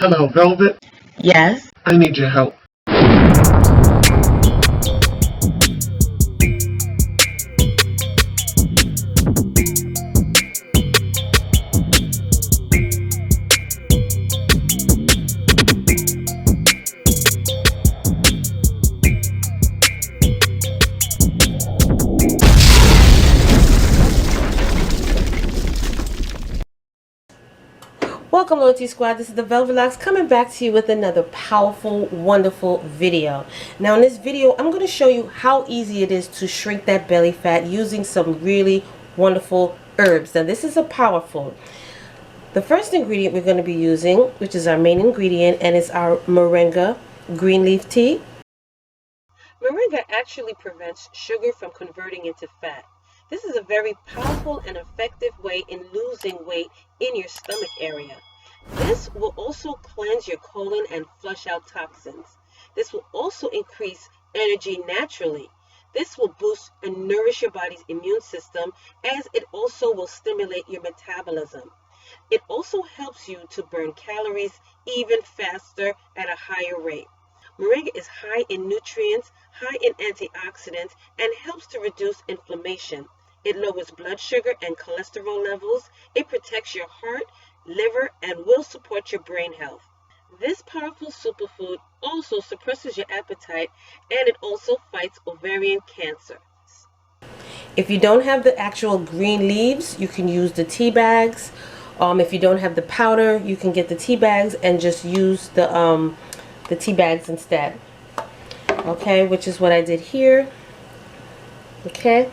Hello, Velvet. Yes. I need your help. Welcome, Loyalty Squad. This is the Beverages coming back to you with another powerful, wonderful video. Now in this video, I'm going to show you how easy it is to shrink that belly fat using some really wonderful herbs. Now this is a power food. The first ingredient we're going to be using, which is our main ingredient, and it's our moringa green leaf tea. Moringa actually prevents sugar from converting into fat. This is a very powerful and effective way in losing weight in your stomach area. This will also cleanse your colon and flush out toxins. This will also increase energy naturally. This will boost and nourish your body's immune system, as it also will stimulate your metabolism. It also helps you to burn calories even faster at a higher rate. Moringa is high in nutrients, high in antioxidants, and helps to reduce inflammation. It lowers blood sugar and cholesterol levels. It protects your heart, liver, and will support your brain health. This powerful superfood also suppresses your appetite, and it also fights ovarian cancer. If you don't have the actual green leaves, you can use the tea bags. If you don't have the powder, you can get the tea bags and just use the tea bags instead. Okay, which is what I did here. Okay.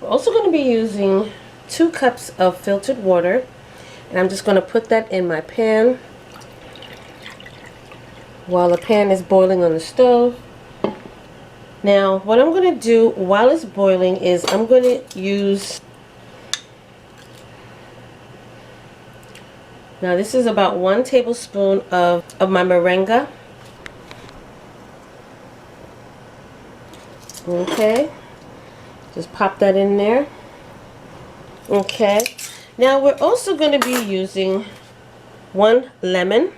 We're also going to be using 2 cups of filtered water, and I'm just going to put that in my pan while the pan is boiling on the stove. Now what I'm going to do while it's boiling is I'm going to use, now this is about 1 tablespoon of my moringa. Okay, just pop that in there. Okay, now we're also going to be using 1 lemon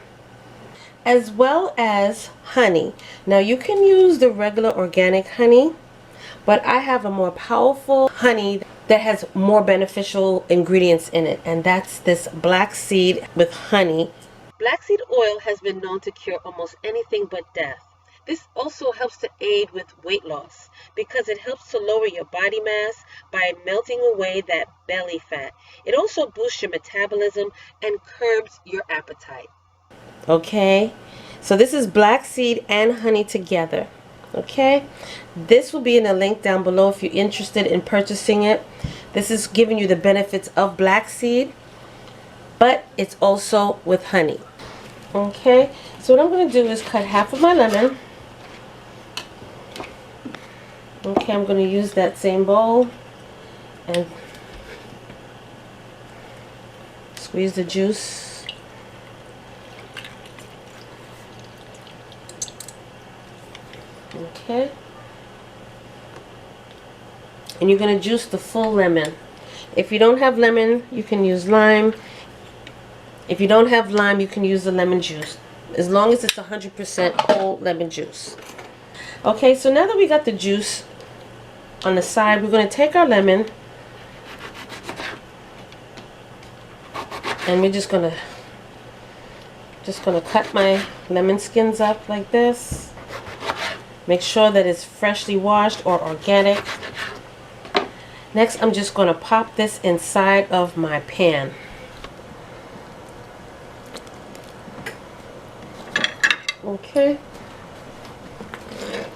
as well as honey. Now you can use the regular organic honey, but I have a more powerful honey that has more beneficial ingredients in it, and that's this black seed with honey. Black seed oil has been known to cure almost anything but death. This also helps to aid with weight loss because it helps to lower your body mass by melting away that belly fat. It also boosts your metabolism and curbs your appetite. Okay, so this is black seed and honey together. Okay, this will be in a link down below if you're interested in purchasing it. This is giving you the benefits of black seed, but it's also with honey. Okay, so what I'm going to do is cut half of my lemon. Okay, I'm going to use that same bowl and squeeze the juice. Okay, and you're going to juice the full lemon. If you don't have lemon, you can use lime. If you don't have lime, you can use the lemon juice, as long as it's 100% whole lemon juice. Okay, so now that we got the juice on the side, we're going to take our lemon and we're just going to cut my lemon skins up like this. Make sure that it's freshly washed or organic. Next, I'm just going to pop this inside of my pan. Okay,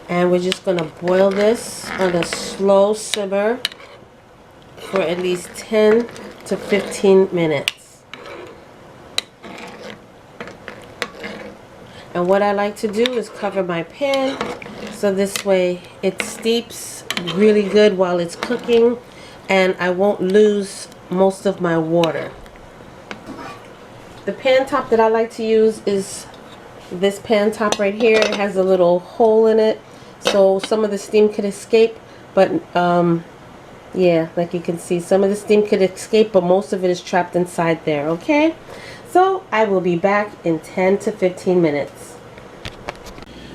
and we're just going to boil this on a slow simmer for at least 10 to 15 minutes. And what I like to do is cover my pan so this way it steeps really good while it's cooking and I won't lose most of my water. The pan top that I like to use is this pan top right here. It has a little hole in it so some of the steam could escape, but yeah, like you can see, some of the steam could escape, but most of it is trapped inside there. Okay, So I will be back in 10 to 15 minutes.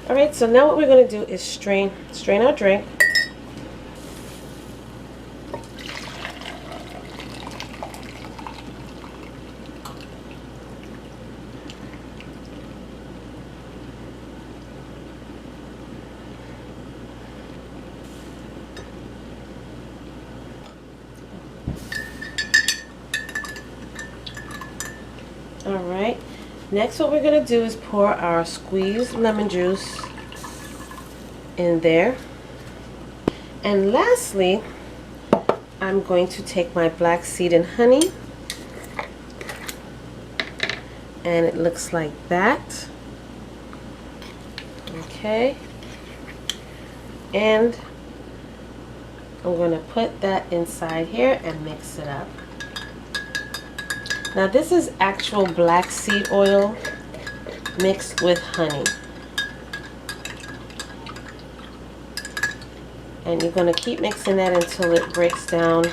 Alright, so now what we're going to do is strain our drink. Alright, next what we're going to do is pour our squeezed lemon juice in there. And lastly, I'm going to take my black seed and honey. And it looks like that. Okay. And I'm going to put that inside here and mix it up. Now this is actual black seed oil mixed with honey. And you're going to keep mixing that until it breaks down.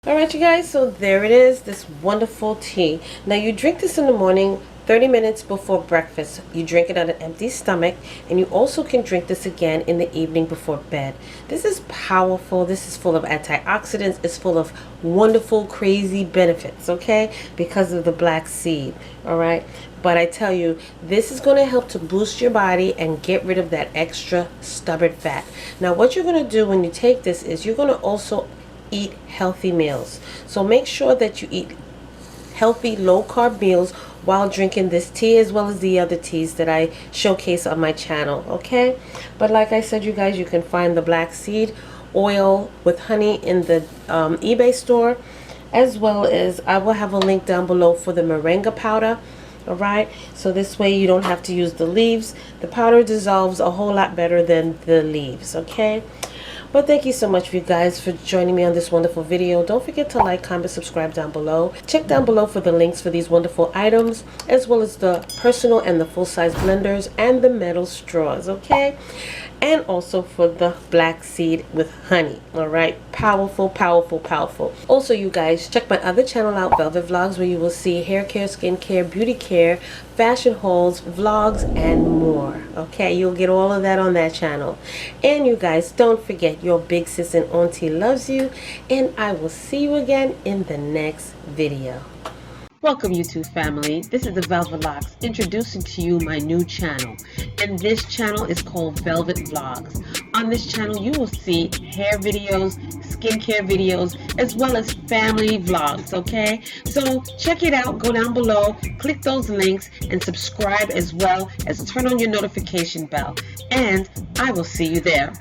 Alright you guys, so there it is, this wonderful tea. Now you drink this in the morning, 30 minutes before breakfast. You drink it on an empty stomach, and you also can drink this again in the evening before bed. This is powerful. This is full of antioxidants. It's full of wonderful, crazy benefits, okay, because of the black seed. Alright, but I tell you, this is going to help to boost your body and get rid of that extra stubborn fat. Now what you're going to do when you take this is you're going to also eat healthy meals. So make sure that you eat healthy low carb meals while drinking this tea, as well as the other teas that I showcase on my channel, okay? But like I said, you guys, you can find the black seed oil with honey in the eBay store, as well as I will have a link down below for the moringa powder. Alright, so this way you don't have to use the leaves. The powder dissolves a whole lot better than the leaves, okay? But thank you so much, you guys, for joining me on this wonderful video. Don't forget to like, comment, subscribe down below. Check down below for the links for these wonderful items, as well as the personal and the full-size blenders and the metal straws, okay? And also for the black seed with honey. All right, powerful, powerful, powerful. Also, you guys, check my other channel out, Velvet Vlogs, where you will see hair care, skin care, beauty care, fashion hauls, vlogs, and more. Okay, you'll get all of that on that channel. And you guys, don't forget, your big sis and auntie loves you, and I will see you again in the next video. Welcome, YouTube family. This is the Velvet Locks introducing to you my new channel, and this channel is called Velvet Vlogs. On this channel you will see hair videos, skincare videos, as well as family vlogs, okay? So check it out, go down below, click those links, and subscribe, as well as turn on your notification bell, and I will see you there.